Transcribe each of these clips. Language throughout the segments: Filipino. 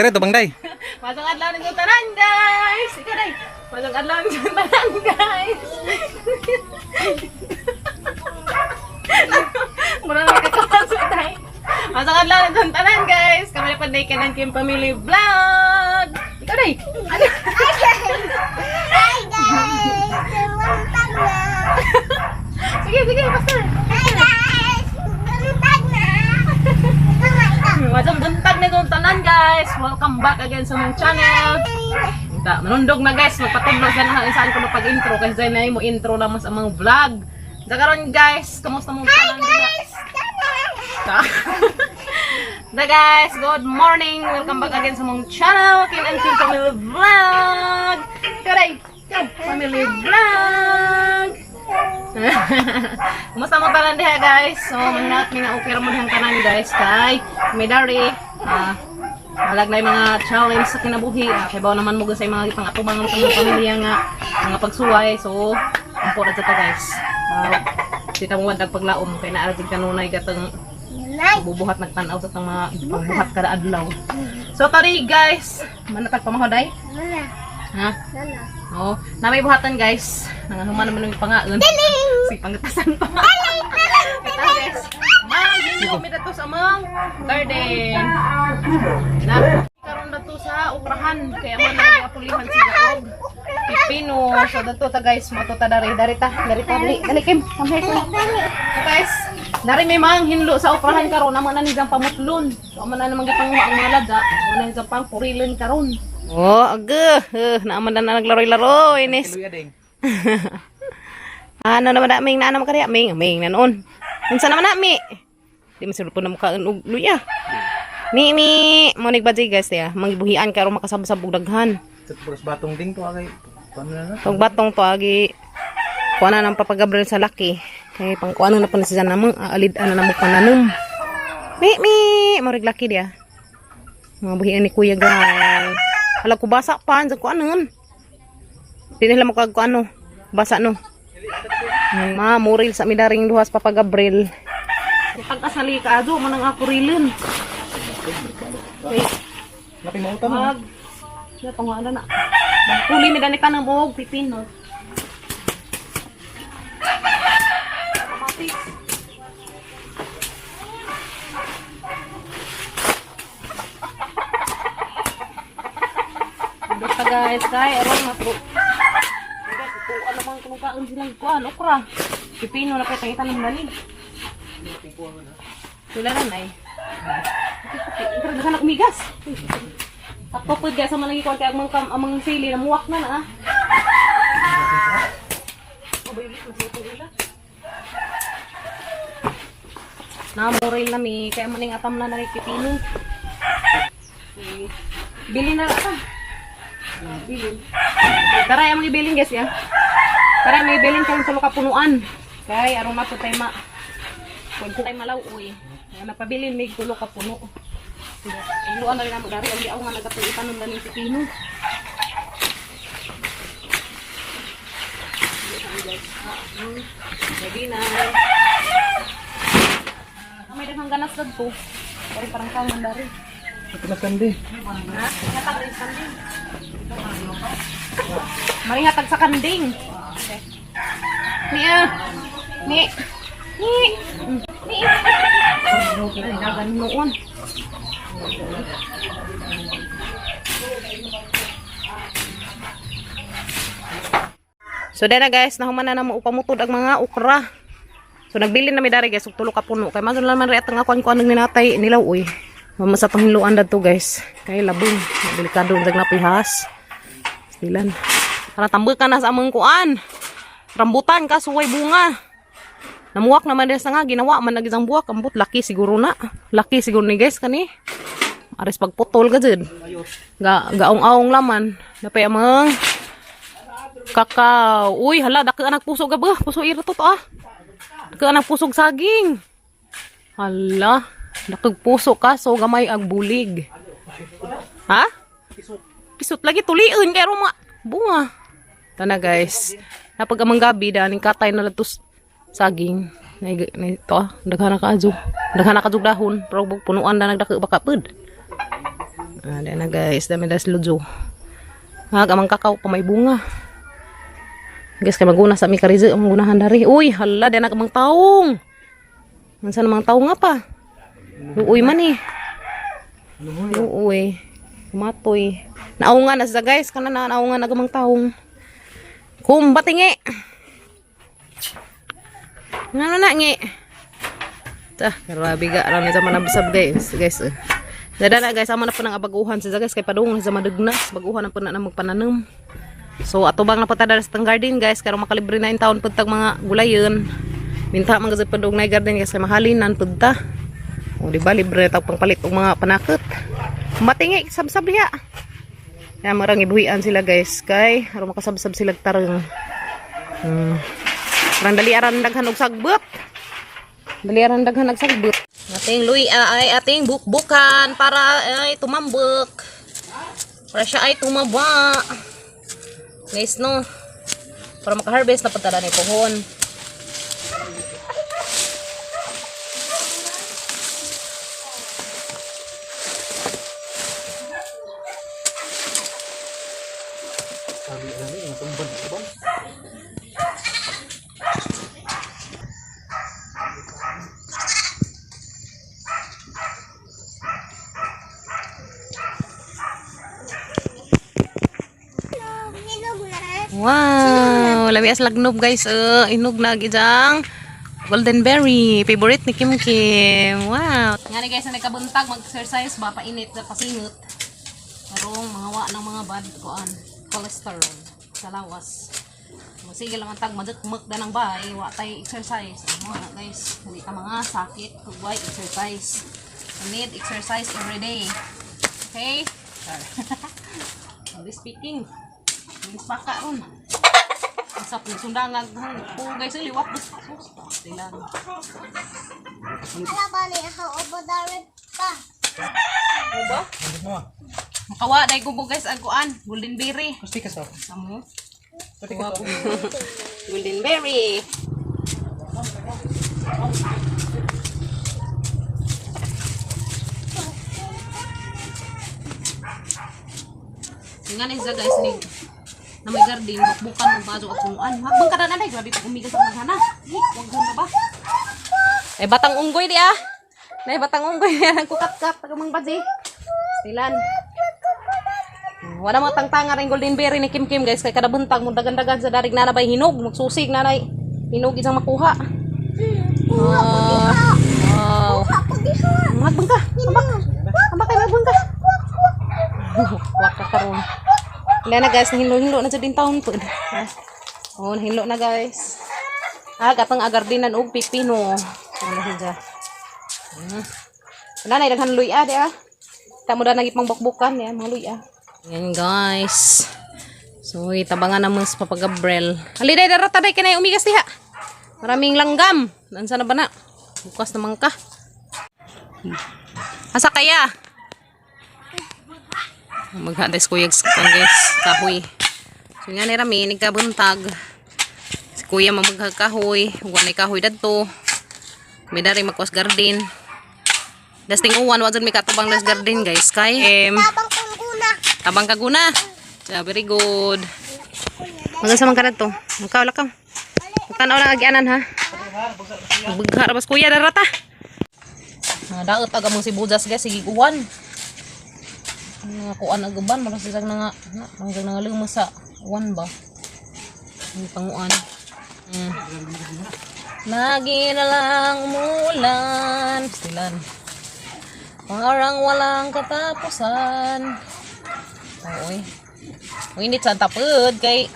Pero ito bang day? Masang adlaw ng tanan, guys. Ikaw day. Masang adlaw ng tanan, guys. Mura na kakapasok tayo. Masang adlaw ng tanan, guys. Kami na panday ka ng Kim Family Vlog. Ikaw day. Ano? Hi guys! Tumuntag na! Sige, sige, basta. Hi guys! Tumuntag na! Masang buntag na itong tanan, guys. Welcome back again sa mong channel. Manundog na, guys. Magpatudlog ka na saan ko na pag-intro. Kasi na mo intro naman sa mga vlog. Sa karon, guys. Kamusta mong tanan? Hi guys! Na guys, good morning. Welcome back again sa mong channel. Kim and Kim Family Vlog. Karay, Kim Family Vlog. Kumusta mo tanan diha, guys? So, manginat mga okay ra mo dihang tanan, guys. Kay may dari. Malag na yung mga challenge sa kinabuhi. Kay bawo naman mo sa mga pang-atubang ng pamilya nga mga pagsuway. So, ampo na to, guys. Kita mo wag paglaom kay naa jud kanunay gatang bubuhat nagtanaw sa mga pagbuhat kada adlaw. So tari guys, manatag pamahoday? Wala. Ha? Wala. Oh, na may buhatan guys. Nangahuman naman yung pangaon. Si pangatasan pa. Ito guys. Hindi mi dato sa among garden. Na karon dato sa ukrahan kaya mo na pulihan si gaog. Pipino. So dato ta guys, mato ta dari ta. Dali Kim. Come here. So guys, dari may mga hinlo sa ukrahan karon naman na nigang pamutlon. So man na naman gipang ang mga laga, mo na nigang pang purilon karon. Oh, aga. Naaman na naglaro-laro, Ines. Ano naman na ming naanam ka riya? Ming na noon. Unsa naman na mi? Di man sulod po na mukha og luya. Mi mo nigbadji guys ya. Mangibuhian karon makasabsabog daghan. Terus batong ding to agay. Paano na? Tong batong to agi kuana nang papagabrel sa laki. Kay pang kuana na pa na siya namang aalid ana na mo pananom. Mi mo rig laki dia. Mga buhian ni kuya guys. Hala ko basa pa sa kuanon. Di nila mo kag kuano. Basa no. Ma muril sa midaring duhas papagabrel. Pagkasali ka ado man ang ako rilin. Okay. Lapi mo utan. Mag. Ya tong na. Kuli mi dani kanang buhog pipino. Basta guys, kay aron matro. Ano man kung kaon silang kuan okra. Pipino na kay tangitan ng dali. Sila na nay. Pero dahan ak migas. Ako pud guys sa malagi ko kay amang sili na muwak na na. Namoril na mi kay maning atam na pipino. Bili na ka. Bilin. Tara yung mga bilin guys ya. Tara may bilin kang tulo ka punuan. Kay aron na po tayo pwede tayo malaw uy. Kaya napabilin may tulo ka puno. Iluan na rin ako dari. Ang diaw nga nagatulitan ng daling pipino. Lagi na. May daghang ganas na to. Dari parang kangan dari. Ito na kandi. Ha? Natag rin kanding. Maringatag sa kanding. Okay. Ni. Dagan noon. So na guys, nahuman na mo upamutod ang mga okra. So nagbili na mi dari guys, ug tulo ka puno. Kay magud man ri atang akuan ko anong ninatay nilaw uy. Mama sa panghiluan dato guys. Kay labong, delikado dag napihas. Silan. Para tambok ka na sa among kuan. Rambutan ka suway bunga. Namuwak naman din sa nga ginawa man nagisang buwak ambot laki siguro na. Laki siguro ni guys kani. Ares pagputol ka jud. Gaong-aong laman. Dapay amang kakao. Uy, hala dako anak puso ga ba? Puso ira to ah. Dako anak pusog saging. Hala, dako puso ka so gamay ag bulig. Ha? Pisot lagi tuliin kay roma bunga. Tana guys. Napag amang gabi daning katay na latos saging. Na ito ah, daghan na kaadyo. Daghan na kadug dahon, pero punuan na nagdako baka pud. Ada na guys, dami das lujo. Gamang kakao pa may bunga. Guys, kay maguna sa mi karize ang gunahan dari. Uy, hala, di na kamang taong. Mansa namang taong nga pa. Uy man eh. Uy. Matoy. Naungan na sa guys, kana na naungan na gamang taong. Kumbatingi. Nga na ngi. Tah, grabe ga ra ni sa manabsab guys. Guys. Dada na guys, amo na po ng abaguhan sa guys kay padung sa madugnas, baguhan na po na magpananam. So ato bang napunta sa tang garden guys, karon makalibre na in taon pud tag mga gulayon. Minta man gazet padung na garden guys kay mahalinan pud ta. O di ba libre ta pangpalit og mga panakot. Matingi sabsab diha. Ya marang ibuhian sila guys kay aron makasabsab sila tarong. Parang dali aran daghan og sagbot. Dali aran daghan og sagbot. Ating luya ay ating bukbukan para ay tumambok. Para siya ay tumaba. Guys no. Para maka-harvest na pagtada ni pohon. Wow, lami as lagnob guys. Inog na gidang golden berry, favorite ni Kim Kim. Wow. Ngani guys, na nagkabuntag mag-exercise ba painit na pasingot. Karong mga wa ng mga bad kuan, cholesterol sa lawas. Sige lang ang tag madukmuk da ng bahay, wa tay exercise. Mga guys, hindi ka mga sakit kung why exercise. You need exercise every day. Okay? Sorry. Speaking. Miss paka ron. Asap ni sundangag po guys liwat bus pasos. Dilan. Ala ba ni ako obodaret pa? Uba? Makawa dai ko guys ang kuan, golden berry. Gusti ka sa. Amo. Golden berry. Ngani sa guys ni na may garden, bukan ng baso at punuan. Habang ka na grabe pag umigas ang maghana. Huwag na ba? Eh, batang unggoy di ah. Nay, batang unggoy yan. Kukat-kat, tagamang bazi. Stilan. Wala mga tangtanga rin golden berry ni Kim Kim guys. Kaya kada buntag mo dagan-dagan sa darig na nabay hinog. Magsusig na nay. Hinog isang makuha. Wow. Magbang ka. Ambak kayo magbang ka. Wak ka karoon. Wala na guys, nahilo-hilo na sa din taon po. Oh, nahilo na guys. Katang agardinan og pipino. Ano siya? Wala na daghan luya di ah. Tamo da nagipang bukbukan ya, mga luya. Yan guys. So, itabangan na mas papagabrel. Haliday darata day kanay umigas diha. Maraming langgam. Nansa na ba na? Bukas naman ka. Asa kaya? Maghades ko yung guys, kahoy. So nga ni Rami, nagkabuntag. Si kuya mamaghag kahoy. Huwag na kahoy dadto. May dari magkwas garden. Dasting uwan, wag dyan may katabang das garden guys. Kay, Tabang kaguna. tabang kaguna. So, very good. Magasamang ka na to. Magkawala ka. Magkanaw lang agyanan ha. Magbagha rabas kuya, darata. Daot agamang si Budas guys, sige uwan. Nga kuan agaban maras isang nga hanggang nga lumo sa uwan ba ang panguan. Lagi na lang umulan stilan parang walang katapusan. Oy hindi sa tapod kay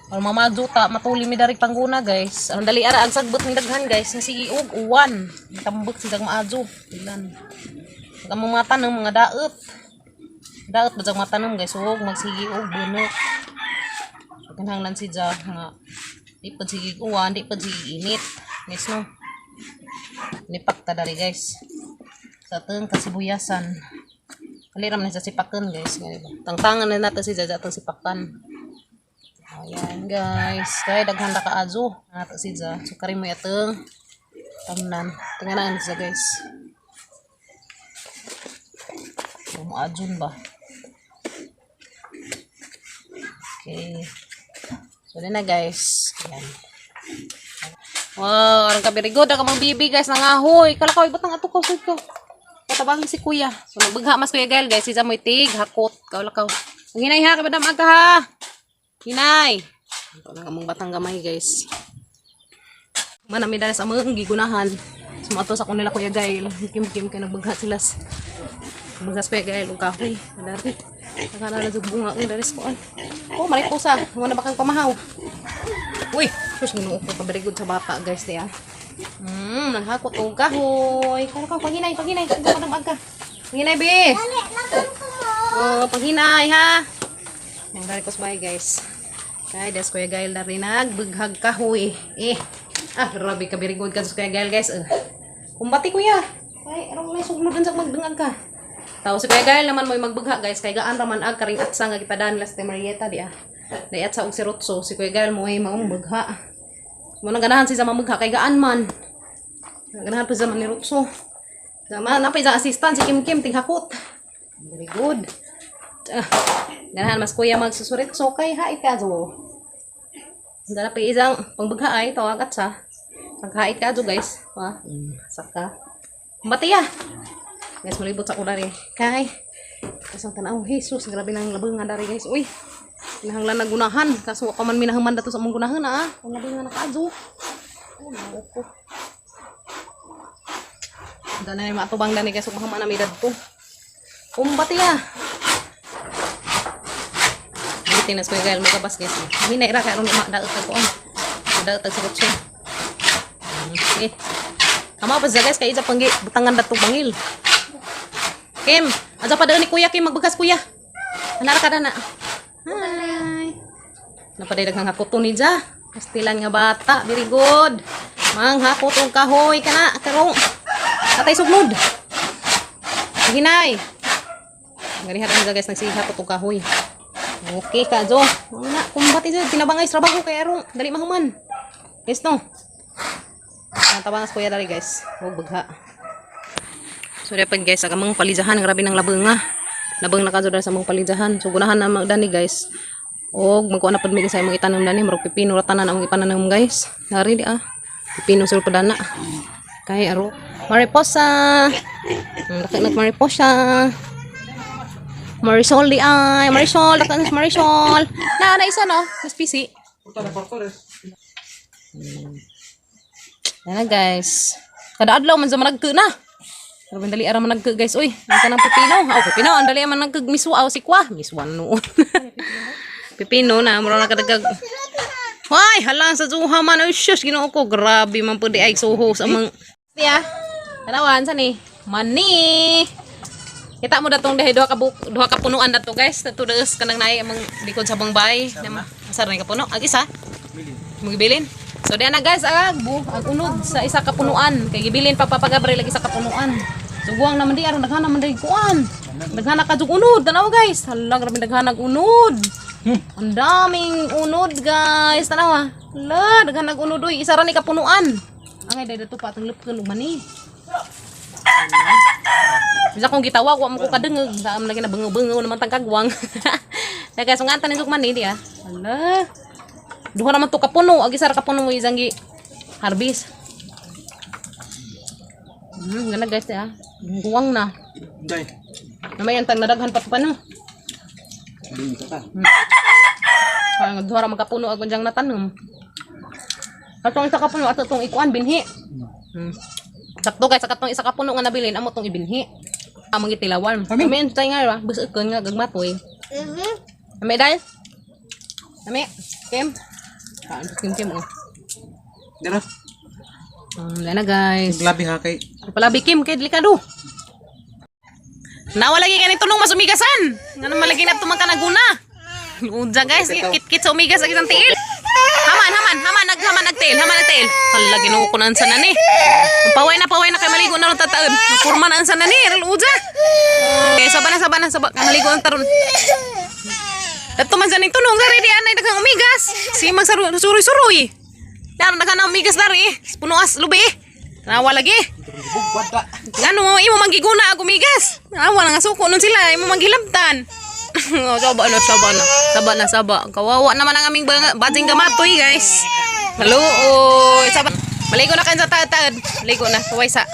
or mamajuta matuli mi dari pangguna guys. Ang dali ara ang sagbot ni daghan guys nga sige og uwan tambok sigang maadyo stilan ang mga tanong mga daot daot ba matanong guys huwag magsigi og bunot kanhanglan si ja nga di pa sige uwan di pa sige init guys no nipak ta dari guys sa teng kasibuyasan kaliram na sa sipakan guys tangtangan na nato si ja atong sipakan. Ayan guys kay daghan ra kaazo nato si ja so kari mo atong tamnan tinganan sa guys. Ajun ba? Okay. So, na guys. Ayan. Wow, ang kabirigod. Ang mga bibi guys. Nangahoy. Kala ko, ba't nang ato ko? Patabangin si kuya. So, nagbagha mas kuya Gael guys. Isa mo'y tig. Hakot. Kaulakaw. Ang hinay ha. Kabadam aga ha. Hinay. Ito lang among batang gamay guys. Manami dahil sa mga gigunahan. Sumato sa kunila kuya Gael. Kim-kim ka nagbagha sila. Nagbagha kuya Gael. Ang kahoy. Madari. Nakalala sa bunga. Ang daris ko. Oh, mariposa. Mga na bakang pamahaw. Uy. Sus, ginuok ko kabarigod sa bata guys. Diyan. Naghakot ang kahoy. Kaya ka, paghinay. Madam aga. Paghinay, be. Dali, lakon ko mo. Oh, paghinay, ha. Ang dari ko sa bahay, guys. Kaya, des Kuya Gael na rin nagbughag kahoy. Grabe ka, birigod ka sa Kuya Gael, guys. Kumbati, Kuya. Kaya, anong may sugludan sa magdungag ka. Tao si Kuya Gael naman mo'y magbugha, guys. Kaya gaan raman ag karing atsa nga kita dan las de Marieta, di Di atsa og si Rotso. Si Kuya Gael mo'y magbugha. Muna ganahan si sa mamugha, kay gaan man. Ganahan pa zaman ni Rotso. Zaman, napay sa assistant, si Kim-Kim, tighakot. Very good. Ganahan, mas kuya magsusurit. So, kay hait ka, so. Ganahan pa isang pangbagha ay, tawagat sa. Paghait ka, so, guys. Saka. Bati ya. Guys, malibot sa kunari. Kay. Kasang tanaw, Jesus, grabe nang labang nga dari, guys. Uy. Pinahanglan na gunahan. Kaso, ako man minahaman dato sa mong gunahan, Ang labang nga nakaadyo. Ako. Dana yung matubang dani kasi mahaman na midad to. Umbati ya. Tinas ko yung Gael mo kabas guys. Hinay ra karon daot ko on. Daot sa kutso. Okay. Kama pa guys kay isa panggi butangan dato bangil. Kim, aja pa daw ni Kuya Kim magbagas Kuya. Anara ka na. Hi. Napaday daghang hakoton ni ja. Pastilan nga bata, very good. Manghakot og kahoy kana karong atay sugnod. Hinay. Ngarihat ang guys nagsihakot og kahoy. Okay ka, Jo. Wala, kumbati dyan. Tinabangay sa trabaho kay Arong. Dali mahuman. Yes, no? Tabangas kuya dali, guys. Huwag bagha. So, dapat guys, agamang palizahan. Grabe ng labang nga. Labang na ka sa mong palizahan. So, gunahan na magdani, guys. O, magkuha na padmig sa imong itanong dani. Marog pipino, ratanan ang ipananong, guys. Dari di, Pipino sa padana. Kay Aro. Mariposa. Nakit mariposa. Marisol di ay. Marisol. Dakan sa Marisol. Na isa no. Mas PC. Yan na guys. Kada adlaw man sa managke na. Pero dali ara man nagke guys. Uy. Ang kanang pipino. Pipino. Ang dali man nagke miswa. Sikwa. Miswa noon. Pipino na. Mura na kadagag. Hoy. Halang sa suha man. Ay shush. Ginoo ko. Grabe man po di ay suho sa mga. Siya. Kanawan sa ni. Money. Kita mo datong dahil duha ka punuan dato guys. Dato deus kanang naay among likod sa bangbay. Asar na ka puno. Ag isa. Magibilin. So diyan na guys ag unod sa isa ka punuan. Kay gibilin papapagabre lagi sa kapunuan. So buwang naman di aron daghana man diri kuan. Daghana ka jug unod. Tanaw guys. Hala grabe daghana unod. Ang daming unod guys. Tanaw Hala daghana unod oy. Isa ra ni ka punuan. Angay dai dato pa atong lepkeun ug mani. Bisa kong gitawa ko mo ko kadengeg sa am lagi na bengo-bengo naman tangkagwang. Kaya guys ngantan ni man ni dia. Hala. Duha naman to kapuno, agi sar kapuno mo isang gi harbis. Gana guys ya. Guwang na. Day. Namay antang nadaghan pa no. Kaya duha ra magkapuno ag unjang natanom. Katong isa kapuno ato tong ikuan binhi. Sakto guys, sakatong isa ka puno nga nabilin, amo tong ibinhi. Among itilawan. Kami tay nga busuk nga gagmatoy. Kami dai. Kami Kim. Kim oh. Dara. Lana guys. Labi ha kay. Palabi Kim kay delikado. Nawa lagi kani tunong masumigasan. Ngano malagi na tumang kanaguna. Unja guys, kit sa umigas lagi sang tiil. Haman nagtail. Hala Ginoo ko na ansa na ni. Paway na kay maligo na ron tataon. Purman na ansa na ni, rel uja. Okay, saban na maligo ang taron. Dato man sa ning tunong dari di anay daghang umigas. Si magsuroy-suroy. Daron daghang umigas dari. Puno as lubi. Nawa lagi. Bugwad ta. Ano, imo manggiguna ako migas. Awa nga suko nun sila, imo manggilabtan. Oh, saba. Kawawa naman ang aming bading gamatoy, guys. Maluoy. Saba. Maligo na kayo sa tatad. Maligo na, kaway sa.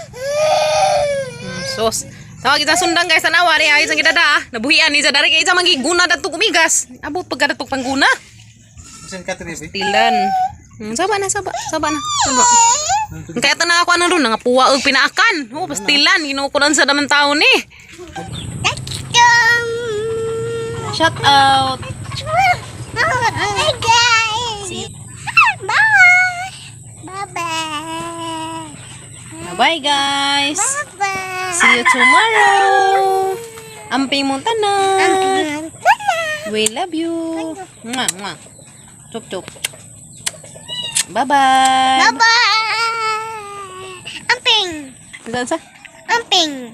Sos. Tawag kita sundang guys, tanawari ay isang gidada. Nabuhian ni sa dari kay isa manggiguna dato kumigas. Abot pagkadatok pangguna. Sen ka tribi. Tilan. Saba na. Kaya tanang ako ano ron, nangapuwa og pinaakan. Oh, pastilan, ginukulan sa daman tao ni. Shout out. Hi guys. Bye. Bye guys. Bye. See you tomorrow. Amping mo tanan. We love you. Mwah. Chup. Bye-bye. Bye. Amping. Saan sa? Amping.